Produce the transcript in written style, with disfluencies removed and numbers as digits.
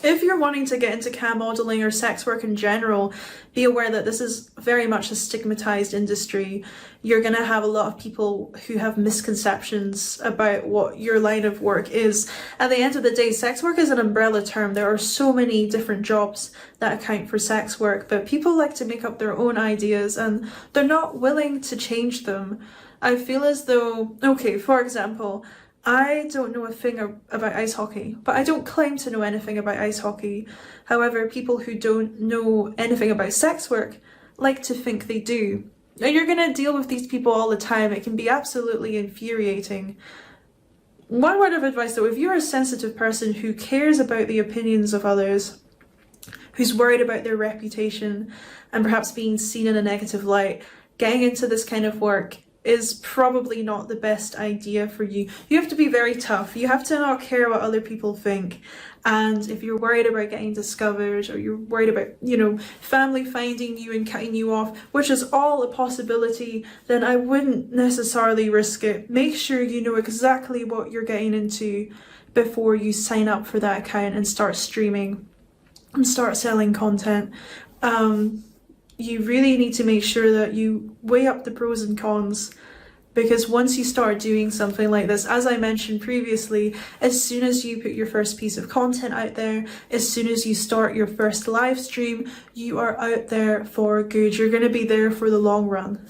If you're wanting to get into cam modeling or sex work in general, be aware that this is very much a stigmatized industry. You're going to have a lot of people who have misconceptions about what your line of work is. At the end of the day, sex work is an umbrella term. There are so many different jobs that account for sex work, but people like to make up their own ideas and they're not willing to change them. I feel as though, okay, for example, I don't know a thing about ice hockey, but I don't claim to know anything about ice hockey. However, people who don't know anything about sex work like to think they do. And you're going to deal with these people all the time. It can be absolutely infuriating. One word of advice though, if you're a sensitive person who cares about the opinions of others, who's worried about their reputation and perhaps being seen in a negative light, getting into this kind of work is probably not the best idea for you. You have to be very tough. You have to not care what other people think. And if you're worried about getting discovered, or you're worried about, family finding you and cutting you off, which is all a possibility, then I wouldn't necessarily risk it. Make sure you know exactly what you're getting into before you sign up for that account and start streaming and start selling content. You really need to make sure that you weigh up the pros and cons, because once you start doing something like this, as I mentioned previously, as soon as you put your first piece of content out there, as soon as you start your first live stream, you are out there for good. You're going to be there for the long run.